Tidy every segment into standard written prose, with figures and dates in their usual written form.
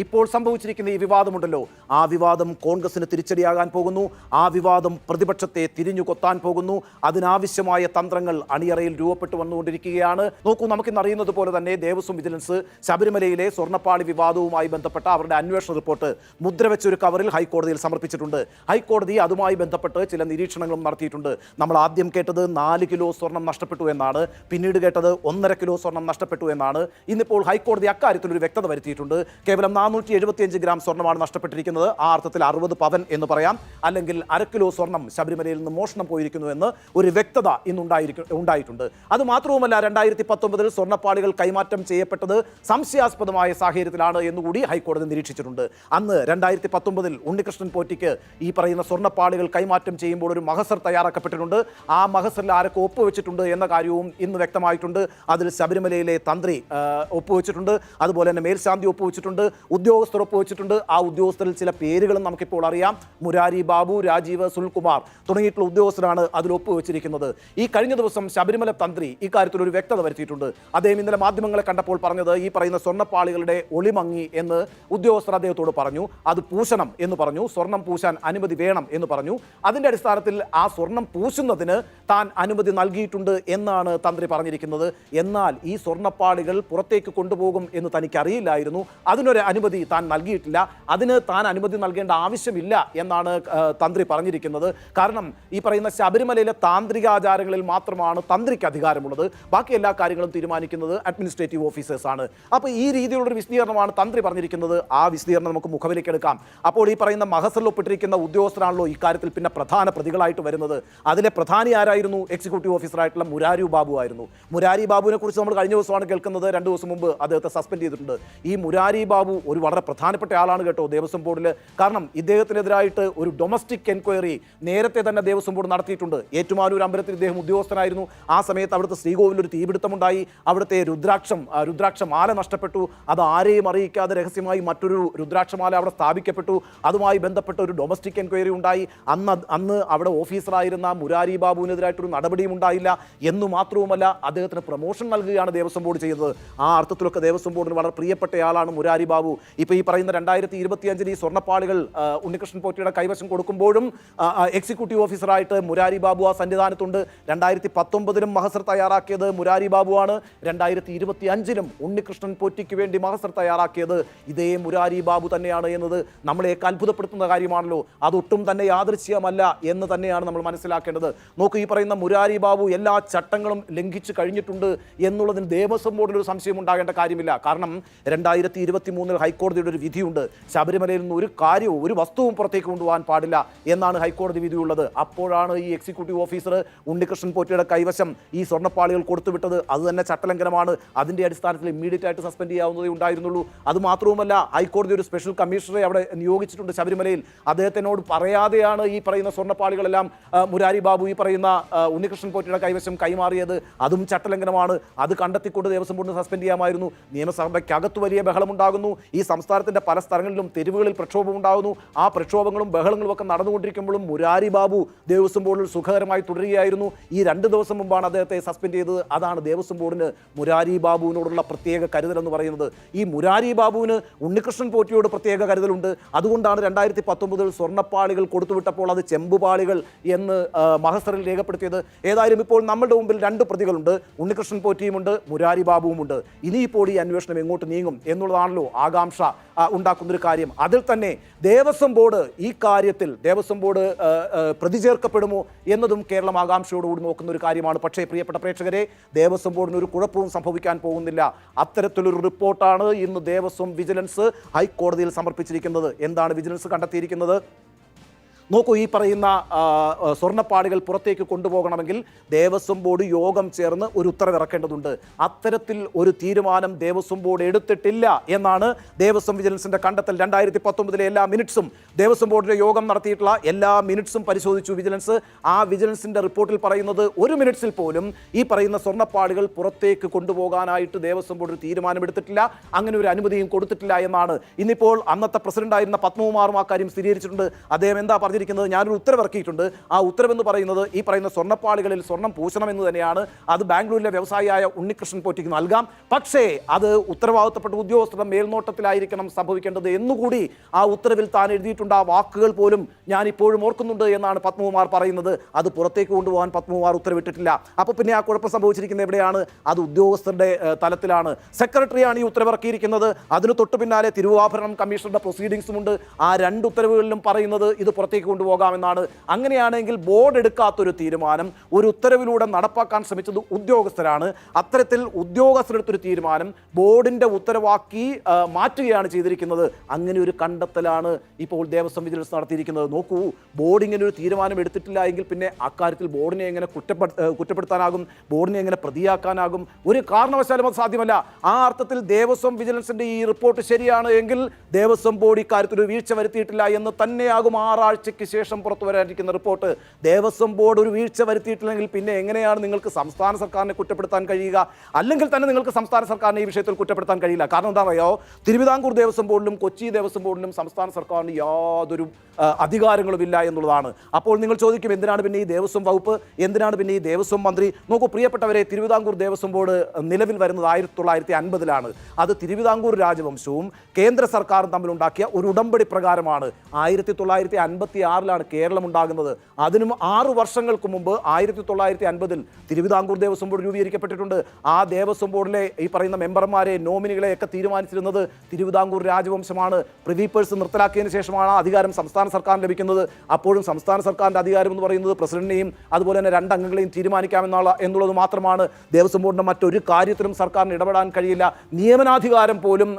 ഇപ്പോൾ സംഭവിച്ചിരിക്കുന്ന ഈ വിവാദമുണ്ടല്ലോ, ആ വിവാദം കോൺഗ്രസിന് തിരിച്ചടിയാകാൻ പോകുന്നു. ആ വിവാദം പ്രതിപക്ഷത്തെ തിരിഞ്ഞു കൊത്താൻ പോകുന്നു. അതിനാവശ്യമായ തന്ത്രങ്ങൾ അണിയറയിൽ രൂപപ്പെട്ടു വന്നുകൊണ്ടിരിക്കുകയാണ്. നോക്കൂ, നമുക്കിന്ന് അറിയുന്നത് പോലെ തന്നെ ദേവസ്വം വിജിലൻസ് ശബരിമലയിലെ സ്വർണ്ണപ്പാളി വിവാദവുമായി ബന്ധപ്പെട്ട അവരുടെ അന്വേഷണ റിപ്പോർട്ട് മുദ്രവെച്ചൊരു കവറിൽ ഹൈക്കോടതിയിൽ സമർപ്പിച്ചിട്ടുണ്ട്. ഹൈക്കോടതി അതുമായി ബന്ധപ്പെട്ട് ചില നിരീക്ഷണങ്ങളും നടത്തിയിട്ടുണ്ട്. നമ്മൾ ആദ്യം കേട്ടത് 4 കിലോ സ്വർണം നഷ്ടപ്പെട്ടു എന്നാണ്, പിന്നീട് കേട്ടത് 1.5 കിലോ സ്വർണം നഷ്ടപ്പെട്ടു എന്നാണ്. ഇന്നിപ്പോൾ ഹൈക്കോടതി അക്കാര്യത്തിൽ ഒരു വ്യക്തത വരുത്തിയിട്ടുണ്ട്. കേവലം 475 ഗ്രാം സ്വർണ്ണമാണ് നഷ്ടപ്പെട്ടിരിക്കുന്നത്. ആ അർത്ഥത്തിൽ 60 പവൻ എന്ന് പറയാം, അല്ലെങ്കിൽ 1/2 കിലോ സ്വർണം ശബരിമലയിൽ നിന്ന് മോഷണം പോയിരിക്കുന്നു എന്ന് ഒരു വ്യക്തത ഉണ്ടായിട്ടുണ്ട്. അത് മാത്രവുമല്ല, 2019 സ്വർണ്ണപ്പാളികൾ കൈമാറ്റം ചെയ്യപ്പെട്ടത് സംശയാസ്പദമായ സാഹചര്യത്തിലാണ് എന്നുകൂടി ഹൈക്കോടതി നിരീക്ഷിച്ചിട്ടുണ്ട്. അന്ന് 2019 ഉണ്ണികൃഷ്ണൻ പോറ്റിക്ക് ഈ പറയുന്ന സ്വർണ്ണപ്പാളികൾ കൈമാറ്റം ചെയ്യുമ്പോൾ ഒരു മഹസർ തയ്യാറാക്കപ്പെട്ടിട്ടുണ്ട്. ആ മഹസറിൽ ആരൊക്കെ ഒപ്പുവെച്ചിട്ടുണ്ട് എന്ന കാര്യവും ഇന്ന് വ്യക്തമായിട്ടുണ്ട്. അതിൽ ശബരിമലയിലെ തന്ത്രി ഒപ്പുവെച്ചിട്ടുണ്ട്, അതുപോലെ തന്നെ മേൽശാന്തി ഒപ്പുവെച്ചിട്ടുണ്ട്, ഉദ്യോഗസ്ഥർ ഒപ്പുവെച്ചിട്ടുണ്ട്. ആ ഉദ്യോഗസ്ഥരിൽ ചില പേരുകളും നമുക്കിപ്പോൾ അറിയാം. മുരാരി ബാബു, രാജീവ്, സുൽകുമാർ തുടങ്ങിയിട്ടുള്ള ഉദ്യോഗസ്ഥരാണ് അതിൽ ഒപ്പുവെച്ചിരിക്കുന്നത്. ഈ കഴിഞ്ഞ ദിവസം ശബരിമല തന്ത്രി ഇക്കാര്യത്തിൽ ഒരു വ്യക്തത വരുത്തിയിട്ടുണ്ട്. അദ്ദേഹം ഇന്നലെ മാധ്യമങ്ങളെ കണ്ടപ്പോൾ പറഞ്ഞത്, ഈ പറയുന്ന സ്വർണ്ണപ്പാളികളുടെ ഒളിമങ്ങി എന്ന് ഉദ്യോഗസ്ഥർ അദ്ദേഹത്തോട് പറഞ്ഞു. അത് പൂശണം എന്ന് പറഞ്ഞു, സ്വർണം പൂശാൻ അനുമതി വേണം എന്ന് പറഞ്ഞു. അതിന്റെ അടിസ്ഥാനത്തിൽ ആ സ്വർണം പൂശുന്നതിന് താൻ അനുമതി നൽകിയിട്ടുണ്ട് എന്നാണ് തന്ത്രി പറഞ്ഞിരിക്കുന്നത്. എന്നാൽ ഈ സ്വർണ്ണപ്പാളികൾ പുറത്തേക്ക് കൊണ്ടുപോകും എന്ന് തനിക്ക് അറിയില്ലായിരുന്നു, അതിനൊരു അനുമതി താൻ നൽകിയിട്ടില്ല, അതിന് താൻ അനുമതി നൽകേണ്ട ആവശ്യമില്ല എന്നാണ് തന്ത്രി പറഞ്ഞിരിക്കുന്നത്. കാരണം ഈ പറയുന്ന ശബരിമലയിലെ താന്ത്രികാചാരങ്ങളിൽ മാത്രമാണ് തന്ത്രിക്ക് അധികാരമുള്ളത്, ബാക്കി എല്ലാ കാര്യങ്ങളും തീരുമാനിക്കുന്നത് അഡ്മിനിസ്ട്രേറ്റീവ് ഓഫീസേഴ്സ് ആണ്. അപ്പോൾ ഈ രീതിയിലുള്ളൊരു വിശദീകരണമാണ് തന്ത്രി പറഞ്ഞിരിക്കുന്നത്. ആ വിശദീകരണം നമുക്ക് മുഖവിലേക്ക് എടുക്കാം. അപ്പോൾ ഈ പറയുന്ന മഹസറിൽ ഒപ്പിട്ടിരിക്കുന്ന ഉദ്യോഗസ്ഥരാണല്ലോ ഇക്കാര്യത്തിൽ പിന്നെ പ്രധാന പ്രതികളായിട്ട് വരുന്നത്. അതിലെ പ്രധാനി ആരായിരുന്നു? എക്സിക്യൂട്ടീവ് ഓഫീസറായിട്ടുള്ള മുരാരി ബാബു ആയിരുന്നു. മുരാരി ബാബുവിനെ കുറിച്ച് നമ്മൾ കഴിഞ്ഞ ദിവസമാണ് കേൾക്കുന്നത്. 2 ദിവസം മുമ്പ് അദ്ദേഹത്തെ സസ്പെൻഡ് ചെയ്തിട്ടുണ്ട്. ഈ മുരാരി ബാബു ഒരു വളരെ പ്രധാനപ്പെട്ട ആളാണ് കേട്ടോ ദേവസ്വം ബോർഡിൽ. കാരണം ഇദ്ദേഹത്തിനെതിരായിട്ട് ഒരു ഡൊമസ്റ്റിക് എൻക്വയറി നേരത്തെ തന്നെ ദേവസ്വം ബോർഡ് നടത്തിയിട്ടുണ്ട്. ഏറ്റുമാനൂർ അമ്പലത്തിൽ ഇദ്ദേഹം ഉദ്യോഗസ്ഥനായിരുന്നു. ആ സമയത്ത് അവിടുത്തെ ശ്രീകോവിൽ ഒരു തീപിടുത്തമുണ്ടായി. അവിടുത്തെ രുദ്രാക്ഷമാല നഷ്ടപ്പെട്ടു. അത് ആരെയും അറിയിക്കാതെ രഹസ്യമായി മറ്റൊരു രുദ്രാക്ഷമാല അവിടെ സ്ഥാപിക്കപ്പെട്ടു. അതുമായി ബന്ധപ്പെട്ട ഒരു ഡൊമസ്റ്റിക് എൻക്വയറി ഉണ്ടായി. അന്ന് അവിടെ ഓഫീസറായിരുന്ന മുരാരി ബാബുവിനെതിരായിട്ടൊരു നടപടിയും ഉണ്ടായില്ല. എന്നു മാത്രവുമല്ല, അദ്ദേഹത്തിന് പ്രൊമോഷൻ നൽകുകയാണ് ദേവസ്വം ബോർഡ് ചെയ്തത്. ആ അർത്ഥത്തിലൊക്കെ ദേവസ്വം ബോർഡിന് വളരെ പ്രിയപ്പെട്ടയാളാണ് മുരാരി ബാബു. ഇപ്പോൾ ഈ പറയുന്ന 2025 ഈ സ്വർണ്ണപ്പാളികൾ ഉണ്ണികൃഷ്ണൻ പോറ്റിയുടെ കൈവശം കൊടുക്കുമ്പോഴും എക്സിക്യൂട്ടീവ് ഓഫീസറായിട്ട് മുരാരി ബാബു ആ സന്നിധാനത്തുണ്ട്. 2019 മഹസർ തയ്യാറാക്കിയത് മുരാരി ബാബുവാണ്. 2025 ഉണ്ണികൃഷ്ണൻ പോറ്റിക്ക് വേണ്ടി മഹസർ തയ്യാറാക്കിയത് ഇതേ മുരാരി ബാബു തന്നെയാണ് എന്നത് നമ്മളെയൊക്കെ അത്ഭുതപ്പെടുത്തുന്ന കാര്യമാണല്ലോ. അതൊട്ടും തന്നെ യാദൃശ്ചികമല്ല എന്ന് തന്നെയാണ് നമ്മൾ മനസ്സിലാക്കേണ്ടത്. നോക്കൂ, ഈ പറയുന്ന മുരാരി ബാബു എല്ലാ ചട്ടങ്ങളും ലംഘിച്ചു കഴിഞ്ഞിട്ടുണ്ട് എന്നുള്ളതിന് ദേവസ്വം ബോർഡിൽ ഒരു സംശയം ഉണ്ടാകേണ്ട കാര്യമില്ല. കാരണം 2023 ഹൈക്കോടതിയുടെ ഒരു വിധിയുണ്ട്. ശബരിമലയിൽ നിന്ന് ഒരു കാര്യവും ഒരു വസ്തുവും പുറത്തേക്ക് കൊണ്ടുപോകാൻ പാടില്ല എന്നാണ് ഹൈക്കോടതി വിധിയുള്ളത്. അപ്പോഴാണ് ഈ എക്സിക്യൂട്ടീവ് ഓഫീസർ ഉണ്ണികൃഷ്ണൻ പോറ്റിയുടെ കൈവശം ഈ സ്വർണ്ണപ്പാളികൾ കൊടുത്തുവിട്ടത്. അത് തന്നെ ചട്ടലംഘനമാണ്. അതിന്റെ അടിസ്ഥാനത്തിൽ ഇമ്മീഡിയറ്റ് ആയിട്ട് സസ്പെൻഡ് ചെയ്യാവുന്നതേ ഉണ്ടായിരുന്നുള്ളൂ. അതുമാത്രവുമല്ല, ഹൈക്കോടതി ഒരു സ്പെഷ്യൽ കമ്മീഷണറെ അവിടെ നിയോഗിച്ചിട്ടുണ്ട് ശബരിമലയിൽ. അദ്ദേഹത്തിനോട് പറയാതെയാണ് ഈ പറയുന്ന സ്വർണ്ണപ്പാളികളെല്ലാം മുരാരി ബാബു ഈ പറയുന്ന ഉണ്ണികൃഷ്ണൻ പോറ്റിയുടെ കൈവശം കൈമാറിയത്. അതും ചട്ടലംഘനമാണ്. അത് കണ്ടെത്തിക്കൊണ്ട് ദേവസ്വം ബോർഡിന് സസ്പെൻഡ് ചെയ്യാമായിരുന്നു. നിയമസഭയ്ക്കകത്ത് വലിയ ബഹളമുണ്ടാകുന്നു. ഈ സംസ്ഥാനത്തിന്റെ പല സ്ഥലങ്ങളിലും തെരുവുകളിൽ പ്രക്ഷോഭം ഉണ്ടാകുന്നു. ആ പ്രക്ഷോഭങ്ങളും ബഹളങ്ങളും ഒക്കെ നടന്നുകൊണ്ടിരിക്കുമ്പോഴും മുരാരി ബാബു ദേവസ്വം ബോർഡിൽ സുഖകരമായി തുടരുകയായിരുന്നു. ഈ 2 ദിവസം മുമ്പാണ് അദ്ദേഹത്തെ സസ്പെൻഡ് ചെയ്തത്. അതാണ് ദേവസ്വം ബോർഡിന് മുരാരി ബാബുവിനോടുള്ള പ്രത്യേക കരുതൽ എന്ന് പറയുന്നത്. ഈ മുരാരി ബാബുവിന് ഉണ്ണികൃഷ്ണൻ പോറ്റിയോട് പ്രത്യേക കരുതലുണ്ട്. അതുകൊണ്ടാണ് 2019 സ്വർണ്ണപ്പാളികൾ കൊടുത്തുവിട്ടപ്പോൾ അത് ചെമ്പുപാളികൾ എന്ന് മഹസറിൽ രേഖപ്പെടുത്തിയത്. ഏതായാലും ഇപ്പോൾ നമ്മുടെ മുമ്പിൽ 2 പ്രതികളുണ്ട്. ഉണ്ണികൃഷ്ണൻ പോറ്റിയുമുണ്ട്, മുരാരി ബാബുവുമുണ്ട്. ഇനിയിപ്പോൾ ഈ അന്വേഷണം എങ്ങോട്ട് നീങ്ങും എന്നുള്ളതാണല്ലോ ആകാംക്ഷ ഉണ്ടാക്കുന്നൊരു കാര്യം. അതിൽ തന്നെ ദേവസ്വം ബോർഡ് ഈ കാര്യത്തിൽ പ്രതിചേർക്കപ്പെടുമോ എന്നതും കേരളം ആകാംക്ഷയോടുകൂടി നോക്കുന്ന ഒരു കാര്യമാണ്. പക്ഷേ പ്രിയപ്പെട്ട പ്രേക്ഷകരെ, ദേവസ്വം ബോർഡിന് ഒരു കുഴപ്പവും സംഭവിക്കാൻ പോകുന്നില്ല. അത്തരത്തിലൊരു റിപ്പോർട്ടാണ് ഇന്ന് ദേവസ്വം വിജിലൻസ് ഹൈക്കോടതിയിൽ സമർപ്പിച്ചിരിക്കുന്നത്. എന്താണ് വിജിലൻസ് കണ്ടെത്തിയിരിക്കുന്നത്? നോക്കൂ, ഈ പറയുന്ന സ്വർണ്ണപ്പാളികൾ പുറത്തേക്ക് കൊണ്ടുപോകണമെങ്കിൽ ദേവസ്വം ബോർഡ് യോഗം ചേർന്ന് ഒരു ഉത്തരവിറക്കേണ്ടതുണ്ട്. അത്തരത്തിൽ ഒരു തീരുമാനം ദേവസ്വം ബോർഡ് എടുത്തിട്ടില്ല എന്നാണ് ദേവസ്വം വിജിലൻസിന്റെ കണ്ടെത്തൽ. 2019 എല്ലാ മിനിറ്റ്സും ദേവസ്വം ബോർഡിന്റെ യോഗം നടത്തിയിട്ടുള്ള എല്ലാ മിനിറ്റ്സും പരിശോധിച്ചു വിജിലൻസ്. ആ വിജിലൻസിന്റെ റിപ്പോർട്ടിൽ പറയുന്നത് 1 മിനിറ്റ്സിൽ പോലും ഈ പറയുന്ന സ്വർണ്ണപ്പാളികൾ പുറത്തേക്ക് കൊണ്ടുപോകാനായിട്ട് ദേവസ്വം ബോർഡ് ഒരു തീരുമാനമെടുത്തിട്ടില്ല, അങ്ങനെ ഒരു അനുമതിയും കൊടുത്തിട്ടില്ല എന്നാണ്. ഇന്നിപ്പോൾ അന്നത്തെ പ്രസിഡന്റായിരുന്ന പത്മകുമാറും ആ കാര്യം സ്ഥിരീകരിച്ചിട്ടുണ്ട്. അദ്ദേഹം എന്താ പറഞ്ഞത്? പറഞ്ഞിരിക്കുന്നത്, ഞാനൊരു ഉത്തരവിറക്കിയിട്ടുണ്ട്. ആ ഉത്തരവെന്ന് പറയുന്നത് ഈ പറയുന്ന സ്വർണ്ണപ്പാളികളിൽ സ്വർണം പൂശണമെന്ന് തന്നെയാണ്. അത് ബാംഗ്ലൂരിലെ വ്യവസായിയായ ഉണ്ണികൃഷ്ണൻ പോറ്റിക്ക് നൽകാം. പക്ഷേ അത് ഉത്തരവാദിത്തപ്പെട്ട ഉദ്യോഗസ്ഥരുടെ മേൽനോട്ടത്തിലായിരിക്കണം സംഭവിക്കേണ്ടത് എന്നുകൂടി ആ ഉത്തരവിൽ താൻ എഴുതിയിട്ടുണ്ട്. ആ വാക്കുകൾ പോലും ഞാൻ ഇപ്പോഴും ഓർക്കുന്നുണ്ട് എന്നാണ് പത്മകുമാർ പറയുന്നത്. അത് പുറത്തേക്ക് കൊണ്ടുപോകാൻ പത്മകുമാർ ഉത്തരവിട്ടിട്ടില്ല. അപ്പോൾ പിന്നെ ആ കുഴപ്പം സംഭവിച്ചിരിക്കുന്നത് എവിടെയാണ്? അത് ഉദ്യോഗസ്ഥരുടെ തലത്തിലാണ്. സെക്രട്ടറിയാണ് ഈ ഉത്തരവിറക്കിയിരിക്കുന്നത്. അതിന് തൊട്ടു പിന്നാലെ തിരുവാഭരണം കമ്മീഷണറുടെ പ്രൊസീഡിങ്സും ഉണ്ട്. ആ രണ്ട് ഉത്തരവുകളിലും പറയുന്നത് ഇത് പുറത്തേക്ക് കൊണ്ടുപോകാമെന്നാണ്. അങ്ങനെയാണെങ്കിൽ ബോർഡ് എടുക്കാത്തൊരു തീരുമാനം ഒരു ഉത്തരവിലൂടെ നടപ്പാക്കാൻ ശ്രമിച്ചത് ഉദ്യോഗസ്ഥരാണ്. അത്തരത്തിൽ ഉദ്യോഗസ്ഥരെടുത്തൊരു തീരുമാനം ബോർഡിന്റെ ഉത്തരവാക്കി മാറ്റുകയാണ് ചെയ്തിരിക്കുന്നത്. അങ്ങനെ ഒരു കണ്ടെത്തലാണ് ഇപ്പോൾ ദേവസ്വം വിജിലൻസ് നടത്തിയിരിക്കുന്നത്. നോക്കൂ, ബോർഡ് ഇങ്ങനെ ഒരു തീരുമാനം എടുത്തിട്ടില്ല എങ്കിൽ പിന്നെ അക്കാര്യത്തിൽ ബോർഡിനെ എങ്ങനെ കുറ്റപ്പെടുത്താനാകും? ബോർഡിനെ എങ്ങനെ പ്രതിയാക്കാനാകും? ഒരു കാരണവശാലും അത് സാധ്യമല്ല. ആ അർത്ഥത്തിൽ ദേവസ്വം വിജിലൻസിന്റെ ഈ റിപ്പോർട്ട് ശരിയാണ് എങ്കിൽ ദേവസ്വം ബോർഡ് ഇക്കാര്യത്തിൽ ഒരു വീഴ്ച വരുത്തിയിട്ടില്ല എന്ന് തന്നെയാകും 6 ആഴ്ചയ്ക്ക് ശേഷം പുറത്തു വരാനിരിക്കുന്ന റിപ്പോർട്ട്. ദേവസ്വം ബോർഡ് ഒരു വീഴ്ച വരുത്തിയിട്ടില്ലെങ്കിൽ പിന്നെ എങ്ങനെയാണ് നിങ്ങൾക്ക് സംസ്ഥാന സർക്കാരിനെ കുറ്റപ്പെടുത്താൻ കഴിയുക? അല്ലെങ്കിൽ തന്നെ നിങ്ങൾക്ക് സംസ്ഥാന സർക്കാരിനെ ഈ വിഷയത്തിൽ കുറ്റപ്പെടുത്താൻ കഴിയില്ല. കാരണം എന്താ പറയുക, തിരുവിതാംകൂർ ദേവസ്വം ബോർഡിലും കൊച്ചി ദേവസ്വം ബോർഡിലും സംസ്ഥാന സർക്കാരിന് യാതൊരു അധികാരങ്ങളുമില്ല എന്നുള്ളതാണ്. അപ്പോൾ നിങ്ങൾ ചോദിക്കും, എന്തിനാണ് പിന്നെ ഈ ദേവസ്വം വകുപ്പ്, എന്തിനാണ് പിന്നെ ഈ ദേവസ്വം മന്ത്രി? നോക്കൂ പ്രിയപ്പെട്ടവരെ, തിരുവിതാംകൂർ ദേവസ്വം ബോർഡ് നിലവിൽ വരുന്നത് 1950-ലാണ്. അത് തിരുവിതാംകൂർ രാജവംശവും കേന്ദ്ര സർക്കാരും തമ്മിലുണ്ടാക്കിയ ഒരു ഉടമ്പടി പ്രകാരമാണ്. 1956-ലാണ് കേരളം ഉണ്ടാകുന്നത്. അതിനും 6 വർഷങ്ങൾക്ക് മുമ്പ് 1950-ൽ തിരുവിതാംകൂർ ദേവസ്വം ബോർഡ് രൂപീകരിക്കപ്പെട്ടിട്ടുണ്ട്. ആ ദേവസ്വം ബോർഡിലെ ഈ പറയുന്ന മെമ്പർമാരെ, നോമിനികളെയൊക്കെ തീരുമാനിച്ചിരുന്നത് തിരുവിതാംകൂർ രാജവംശമാണ്. പ്രിവി പേഴ്സ് നിർത്തലാക്കിയതിന് ശേഷമാണ് അധികാരം സംസ്ഥാന സർക്കാരിന് ലഭിക്കുന്നത്. അപ്പോഴും സംസ്ഥാന സർക്കാരിൻ്റെ അധികാരം എന്ന് പറയുന്നത് പ്രസിഡന്റിനെയും അതുപോലെ തന്നെ 2 അംഗങ്ങളെയും എന്നുള്ളത് മാത്രമാണ്. ദേവസ്വം ബോർഡിൻ്റെ മറ്റൊരു കാര്യത്തിലും സർക്കാരിന് ഇടപെടാൻ കഴിയില്ല. നിയമനാധികാരം പോലും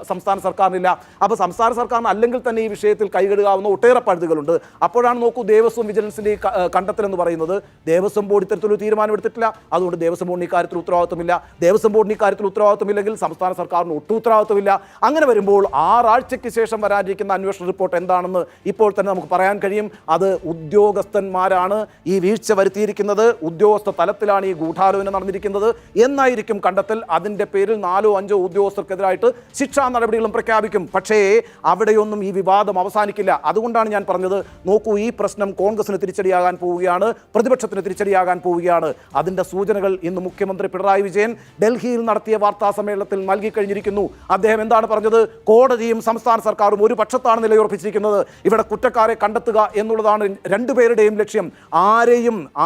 സംസ്ഥാന സർക്കാരിനില്ല. അപ്പോൾ സംസ്ഥാന സർക്കാരിന് അല്ലെങ്കിൽ തന്നെ ഈ വിഷയത്തിൽ കൈകഴുകാവുന്ന ഒട്ടേറെ പഴുതുകളുണ്ട്. അപ്പോഴാണ് നോക്കൂ ദേവസ്വം വിജിലൻസിൻ്റെ കണ്ടെത്തൽ എന്ന് പറയുന്നത്. ദേവസ്വം ബോർഡ് ഇത്തരത്തിലൊരു തീരുമാനം എടുത്തിട്ടില്ല. അതുകൊണ്ട് ദേവസ്വം ബോർഡിന് ഇക്കാര്യത്തിൽ ഉത്തരവാദിത്വമില്ല. ദേവസ്വം ബോർഡിന് ഇക്കാര്യത്തിൽ ഉത്തരവാദിത്വമില്ലെങ്കിൽ സംസ്ഥാന സർക്കാരിന് ഒട്ടും ഉത്തരവാദിത്വമില്ല. അങ്ങനെ വരുമ്പോൾ 6 ആഴ്ചയ്ക്ക് ശേഷം വരാനിരിക്കുന്ന അന്വേഷണ റിപ്പോർട്ട് എന്താണെന്ന് ഇപ്പോൾ തന്നെ നമുക്ക് പറയാൻ കഴിയും. അത് ഉദ്യോഗസ്ഥന്മാരാണ് ഈ വീഴ്ച വരുത്തിയിരിക്കുന്നത്, ഉദ്യോഗസ്ഥ തലത്തിലാണ് ഈ ഗൂഢാലോചന നടന്നിരിക്കുന്നത് എന്നായിരിക്കും കണ്ടെത്തൽ. അതിൻ്റെ പേരിൽ 4 or 5 ഉദ്യോഗസ്ഥർക്കെതിരായിട്ട് ശിക്ഷാ നടപടികളും പ്രഖ്യാപിക്കും. പക്ഷേ അവിടെയൊന്നും ഈ വിവാദം അവസാനിക്കില്ല. അതുകൊണ്ടാണ് ഞാൻ പറഞ്ഞത്, നോക്കൂ, ഈ പ്രശ്നം കോൺഗ്രസിന് തിരിച്ചടിയാകാൻ പോവുകയാണ്, പ്രതിപക്ഷത്തിന് തിരിച്ചടിയാകാൻ പോവുകയാണ്. അതിൻ്റെ സൂചനകൾ ഇന്ന് മുഖ്യമന്ത്രി പിണറായി വിജയൻ ഡൽഹിയിൽ നടത്തിയ വാർത്താ സമ്മേളനത്തിൽ നൽകിക്കഴിഞ്ഞിരിക്കുന്നു. അദ്ദേഹം എന്താണ് പറഞ്ഞത്? കോടതിയും സംസ്ഥാന സർക്കാരും ഒരു പക്ഷത്താണ് നിലയുറപ്പിച്ചിരിക്കുന്നത്. ഇവിടെ കുറ്റക്കാരെ കണ്ടെത്തുക എന്നുള്ളതാണ് രണ്ടുപേരുടെയും ലക്ഷ്യം.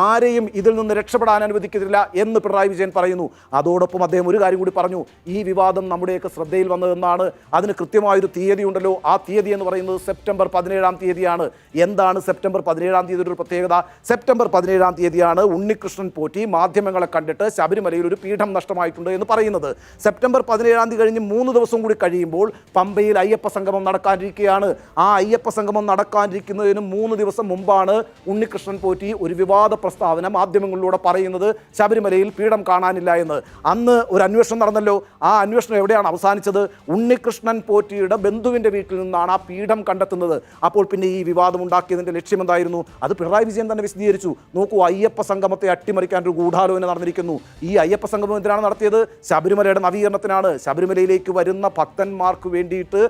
ആരെയും ഇതിൽ നിന്ന് രക്ഷപ്പെടാൻ അനുവദിക്കുന്നില്ല എന്ന് പിണറായി വിജയൻ പറയുന്നു. അതോടൊപ്പം അദ്ദേഹം ഒരു കാര്യം കൂടി പറഞ്ഞു, ഈ വിവാദം നമ്മുടെയൊക്കെ ശ്രദ്ധയിൽ വന്നതെന്നാണ്. അതിന് കൃത്യമായൊരു തീയതി ഉണ്ടല്ലോ. ആ തീയതി എന്ന് പറയുന്നത് സെപ്റ്റംബർ 17-ാം തീയതിയാണ്. എന്താണ് സെപ്റ്റംബർ 17-ാം തീയതി ഒരു പ്രത്യേകത? സെപ്റ്റംബർ 17-ാം തീയതിയാണ് ഉണ്ണികൃഷ്ണൻ പോറ്റി മാധ്യമങ്ങളെ കണ്ടിട്ട് ശബരിമലയിൽ ഒരു പീഠം നഷ്ടമായിട്ടുണ്ട് എന്ന് പറയുന്നത്. സെപ്റ്റംബർ 17-ാം തീയതി കഴിഞ്ഞ് 3 ദിവസം കൂടി കഴിയുമ്പോൾ പമ്പയിൽ അയ്യപ്പ സംഗമം നടക്കാനിരിക്കുകയാണ്. ആ അയ്യപ്പ സംഗമം നടക്കാനിരിക്കുന്നതിന് 3 ദിവസം മുമ്പാണ് ഉണ്ണികൃഷ്ണൻ പോറ്റി ഒരു വിവാദ പ്രസ്താവന മാധ്യമങ്ങളിലൂടെ പറയുന്നത് ശബരിമലയിൽ പീഠം കാണാനില്ല എന്ന്. അന്ന് ഒരു അന്വേഷണം നടന്നല്ലോ. ആ അന്വേഷണം എവിടെയാണ് അവസാനിച്ചത്? ഉണ്ണികൃഷ്ണൻ പോറ്റിയുടെ ബന്ധുവിൻ്റെ വീട്ടിൽ നിന്നാണ് ആ പീഠം കണ്ടെത്തുന്നത്. അപ്പോൾ പിന്നെ ഈ വിവാദം ഉണ്ടാക്കിയതിൻ്റെ ലക്ഷ്യം എന്തായിരുന്നു? അത് പിണറായി വിജയൻ തന്നെ വിശദീകരിച്ചു. നോക്കൂ, അയ്യപ്പ സംഗമത്തെ അട്ടിമറിക്കാൻ ഒരു ഗൂഢാലോചന നടന്നിരിക്കുന്നു. ഈ അയ്യപ്പ സംഗമം എന്തിനാണ് നടത്തിയത്? ശബരിമലയുടെ നവീകരണത്തിനാണ്. ശബരിമലയിലേക്ക് വരുന്ന ഭക്തന്മാർക്ക് വേണ്ടിയിട്ട്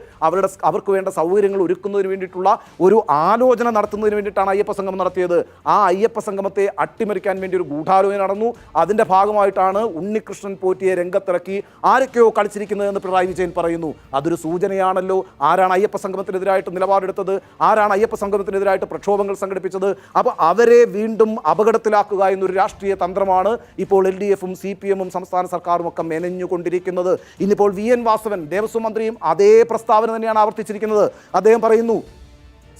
അവർക്ക് വേണ്ട സൗകര്യങ്ങൾ ഒരുക്കുന്നതിന് വേണ്ടിയിട്ടുള്ള ഒരു ആലോചന നടത്തുന്നതിന് വേണ്ടിയിട്ടാണ് അയ്യപ്പ സംഗമം നടത്തിയത്. ആ അയ്യപ്പ സംഗമത്തെ അട്ടിമറിക്കാൻ വേണ്ടി ഒരു ഗൂഢാലോചന നടന്നു. അതിൻ്റെ ഭാഗമായിട്ടാണ് ഉണ്ണികൃഷ്ണൻ പോറ്റിയെ രംഗത്തിറക്കി ആരൊക്കെയോ കളിച്ചിരിക്കുന്നതെന്ന് പിണറായി വിജയൻ പറയുന്നു. അതൊരു സൂചനയാണല്ലോ. ആരാണ് അയ്യപ്പ സംഗമത്തിനെതിരായിട്ട് നിലപാടെടുത്തത്? ആരാണ് അയ്യപ്പ സംഗമത്തിനെതിരായിട്ട് പ്രക്ഷോഭങ്ങൾ സംഘടിപ്പിച്ചത്? അപ്പോൾ അവരെ വീണ്ടും അപകടത്തിലാക്കുക എന്നൊരു രാഷ്ട്രീയ തന്ത്രമാണ് ഇപ്പോൾ LDFും CPMും സംസ്ഥാന സർക്കാരും ഒക്കെ മെനഞ്ഞുകൊണ്ടിരിക്കുന്നത്. ഇന്നിപ്പോൾ VN വാസവൻ ദേവസ്വം മന്ത്രിയും അതേ പ്രസ്താവന തന്നെയാണ് ആവർത്തിച്ചിരിക്കുന്നത്. അദ്ദേഹം പറയുന്നു,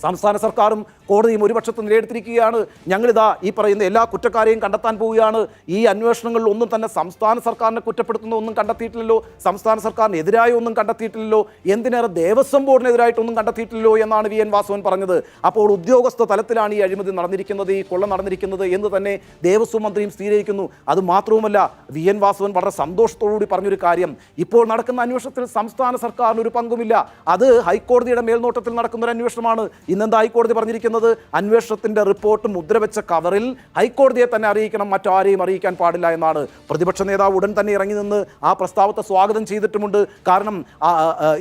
സംസ്ഥാന സർക്കാരും കോടതിയും ഒരു പക്ഷത്ത് നിലയെടുത്തിരിക്കുകയാണ്. ഞങ്ങളിതാ ഈ പറയുന്ന എല്ലാ കുറ്റക്കാരെയും കണ്ടെത്താൻ പോവുകയാണ്. ഈ അന്വേഷണങ്ങളിൽ ഒന്നും തന്നെ സംസ്ഥാന സർക്കാരിനെ കുറ്റപ്പെടുത്തുന്ന ഒന്നും കണ്ടെത്തിയിട്ടില്ലല്ലോ, സംസ്ഥാന സർക്കാരിനെതിരായ ഒന്നും കണ്ടെത്തിയിട്ടില്ലല്ലോ, എന്തിനേറെ ദേവസ്വം ബോർഡിനെതിരായിട്ടൊന്നും കണ്ടെത്തിയിട്ടില്ലല്ലോ എന്നാണ് VN വാസവൻ പറഞ്ഞത്. അപ്പോൾ ഉദ്യോഗസ്ഥ തലത്തിലാണ് ഈ അഴിമതി നടന്നിരിക്കുന്നത്, ഈ കൊള്ള നടന്നിരിക്കുന്നത് എന്ന് തന്നെ ദേവസ്വം മന്ത്രിയും സ്ഥിരീകരിക്കുന്നു. അത് മാത്രവുമല്ല, VN വാസവൻ വളരെ സന്തോഷത്തോടുകൂടി പറഞ്ഞൊരു കാര്യം, ഇപ്പോൾ നടക്കുന്ന അന്വേഷണത്തിൽ സംസ്ഥാന സർക്കാരിന് ഒരു പങ്കുമില്ല. അത് ഹൈക്കോടതിയുടെ മേൽനോട്ടത്തിൽ നടക്കുന്ന ഒരു അന്വേഷണമാണ്. ഇന്നെന്താ ഹൈക്കോടതി പറഞ്ഞിരിക്കുന്നത്? അന്വേഷണത്തിന്റെ റിപ്പോർട്ട് മുദ്രവെച്ച കവറിൽ ഹൈക്കോടതിയെ തന്നെ അറിയിക്കണം, മറ്റാരെയും അറിയിക്കാൻ പാടില്ല എന്നാണ്. പ്രതിപക്ഷ നേതാവ് ഉടൻ തന്നെ ഇറങ്ങി നിന്ന് ആ പ്രസ്താവത്തെ സ്വാഗതം ചെയ്തിട്ടുമുണ്ട്. കാരണം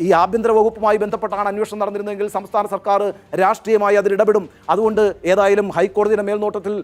ഈ ആഭ്യന്തര വകുപ്പുമായി ബന്ധപ്പെട്ടാണ് അന്വേഷണം നടന്നിരുന്നതെങ്കിൽ സംസ്ഥാന സർക്കാർ രാഷ്ട്രീയമായി അതിൽ ഇടപെടും. അതുകൊണ്ട് ഏതായാലും ഹൈക്കോടതിയുടെ മേൽനോട്ടത്തിൽ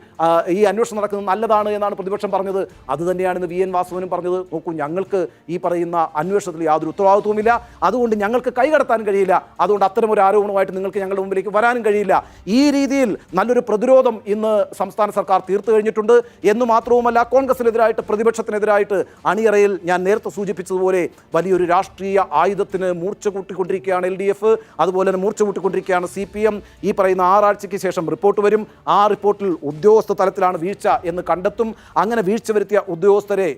ഈ അന്വേഷണം നടക്കുന്നത് നല്ലതാണ് എന്നാണ് പ്രതിപക്ഷം പറഞ്ഞത്. അതുതന്നെയാണ് ഇന്ന് VN വാസവനും പറഞ്ഞത്. നോക്കൂ, ഞങ്ങൾക്ക് ഈ പറയുന്ന അന്വേഷണത്തിൽ യാതൊരു ഉത്തരവാദിത്വവുമില്ല, അതുകൊണ്ട് ഞങ്ങൾക്ക് കൈകടത്താൻ കഴിയില്ല, അതുകൊണ്ട് അത്തരമൊരു ആരോപണമായിട്ട് നിങ്ങൾക്ക് ഞങ്ങളുടെ മുമ്പിലേക്ക് വരാനും കഴിയില്ല. ഈ രീതിയിൽ നല്ലൊരു പ്രതിരോധം ഇന്ന് സംസ്ഥാന സർക്കാർ തീർത്തു കഴിഞ്ഞിട്ടുണ്ട്. എന്ന് മാത്രവുമല്ല, കോൺഗ്രസിനെതിരായിട്ട് പ്രതിപക്ഷത്തിനെതിരായിട്ട് അണിയറയിൽ ഞാൻ നേരത്തെ സൂചിപ്പിച്ചതുപോലെ വലിയൊരു രാഷ്ട്രീയ ആയുധത്തിന് മൂർച്ച കൂട്ടിക്കൊണ്ടിരിക്കുകയാണ് LDF. അതുപോലെ തന്നെ മൂർച്ച കൂട്ടിക്കൊണ്ടിരിക്കുകയാണ് CPM. ഈ പറയുന്ന 6 ആഴ്ചയ്ക്ക് ശേഷം റിപ്പോർട്ട് വരും. ആ റിപ്പോർട്ടിൽ ഉദ്യോഗസ്ഥ തലത്തിലാണ് വീഴ്ച എന്ന് കണ്ടെത്തും. അങ്ങനെ വീഴ്ച വരുത്തിയ ഉദ്യോഗസ്ഥരെ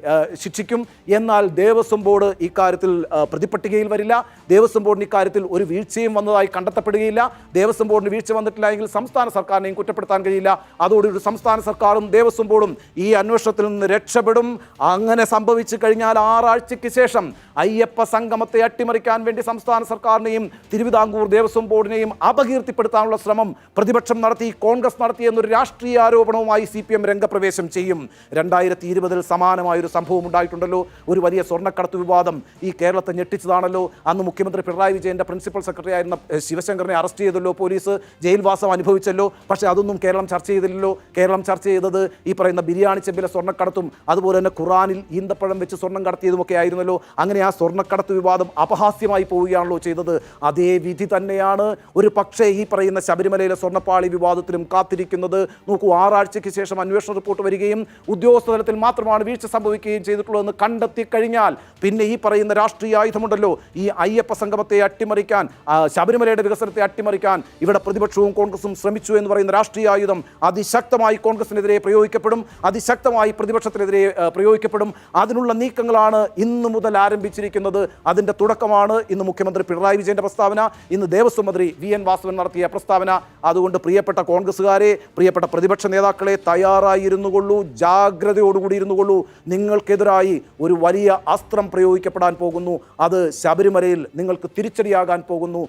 ശിക്ഷിക്കും. എന്നാൽ ദേവസ്വം ബോർഡ് ഇക്കാര്യത്തിൽ പ്രതിപട്ടികയിൽ വരില്ല. ദേവസ്വം ബോർഡിന് ഇക്കാര്യത്തിൽ ഒരു വീഴ്ചയും വന്നതായി കണ്ടെത്തപ്പെടുകയില്ല. ദേവസ്വം ബോർഡിന് വീഴ്ച വന്നിട്ടില്ല എങ്കിൽ സംസ്ഥാന സർക്കാരിനെയും കുറ്റപ്പെടുത്താൻ കഴിയില്ല. അതോടൊരു സംസ്ഥാന സർക്കാരും ദേവസ്വം ബോർഡും ഈ അന്വേഷണത്തിൽ നിന്ന് രക്ഷപ്പെടും. അങ്ങനെ സംഭവിച്ചു കഴിഞ്ഞാൽ 6 ആഴ്ചയ്ക്ക് ശേഷം അയ്യപ്പ സംഗമത്തെ അട്ടിമറിക്കാൻ വേണ്ടി സംസ്ഥാന സർക്കാരിനെയും തിരുവിതാംകൂർ ദേവസ്വം ബോർഡിനെയും അപകീർത്തിപ്പെടുത്താനുള്ള ശ്രമം പ്രതിപക്ഷം നടത്തി, കോൺഗ്രസ് നടത്തി എന്നൊരു രാഷ്ട്രീയ ആരോപണവുമായി CPM രംഗപ്രവേശം ചെയ്യും. 2020 സമാനമായൊരു സംഭവം ഉണ്ടായിട്ടുണ്ടല്ലോ. ഒരു വലിയ സ്വർണ്ണക്കടത്ത് വിവാദം ഈ കേരളത്തെ ഞെട്ടിച്ചതാണല്ലോ. അന്ന് മുഖ്യമന്ത്രി പിണറായി വിജയന്റെ പ്രിൻസിപ്പൽ സെക്രട്ടറി ആയിരുന്ന ശിവശങ്കറിനെ അറസ്റ്റ് ചെയ്തല്ലോ പോലീസ്, ജയിൽവാസം അനുഭവിച്ചല്ലോ. പക്ഷേ അതൊന്നും കേരളം ചർച്ച ചെയ്തില്ലല്ലോ. കേരളം ചർച്ച ചെയ്തത് ഈ പറയുന്ന ബിരിയാണി ചെമ്പിലെ സ്വർണ്ണക്കടത്തും അതുപോലെ തന്നെ ഖുറാനിൽ ഈന്തപ്പഴം വെച്ച് സ്വർണ്ണം കടത്തിയതുമൊക്കെ ആയിരുന്നല്ലോ. അങ്ങനെ ആ സ്വർണ്ണക്കടത്ത് വിവാദം അപഹാസ്യമായി പോവുകയാണല്ലോ ചെയ്തത്. അതേ വിധി തന്നെയാണ് ഒരു പക്ഷേ ഈ പറയുന്ന ശബരിമലയിലെ സ്വർണ്ണപ്പാളി വിവാദത്തിലും കാത്തിരിക്കുന്നത്. നോക്കൂ, 6 ആഴ്ചയ്ക്ക് ശേഷം അന്വേഷണ റിപ്പോർട്ട് വരികയും ഉദ്യോഗസ്ഥ തലത്തിൽ മാത്രമാണ് വീഴ്ച സംഭവിക്കുകയും ചെയ്തിട്ടുള്ളതെന്ന് കണ്ടെത്തി കഴിഞ്ഞാൽ പിന്നെ ഈ പറയുന്ന രാഷ്ട്രീയ ആയുധമുണ്ടല്ലോ, ഈ അയ്യപ്പ സംഗമത്തെ അട്ടിമറിക്കാൻ, ശബരിമലയുടെ വികസനത്തെ അട്ടിമറിക്കാൻ ഇവിടെ പ്രതിപക്ഷവും കോൺഗ്രസും ശ്രമിച്ചു എന്ന് പറയുന്ന രാഷ്ട്രീയ ആയുധം അതിശക്തമായി കോൺഗ്രസിനെതിരെ പ്രയോഗിക്കപ്പെടും, അതിശക്തമായി പ്രതിപക്ഷത്തിനെതിരെ പ്രയോഗിക്കപ്പെടും. അതിനുള്ള നീക്കങ്ങളാണ് ഇന്ന് മുതൽ ആരംഭിച്ചിരിക്കുന്നത്. അതിൻ്റെ തുടക്കമാണ് ഇന്ന് മുഖ്യമന്ത്രി പിണറായി വിജയന്റെ പ്രസ്താവന, ഇന്ന് ദേവസ്വം മന്ത്രി VN വാസവൻ നടത്തിയ പ്രസ്താവന. അതുകൊണ്ട് പ്രിയപ്പെട്ട കോൺഗ്രസ്സുകാരെ, പ്രിയപ്പെട്ട പ്രതിപക്ഷ നേതാക്കളെ, തയ്യാറായിരുന്നു കൊള്ളൂ, ജാഗ്രതയോടുകൂടി ഇരുന്നു കൊള്ളൂ. നിങ്ങൾക്കെതിരായി ഒരു വലിയ അസ്ത്രം പ്രയോഗിക്കപ്പെടാൻ പോകുന്നു. അത് ശബരിമലയിൽ നിങ്ങൾക്ക് തിരിച്ചടിയാകാൻ പോകുന്നു.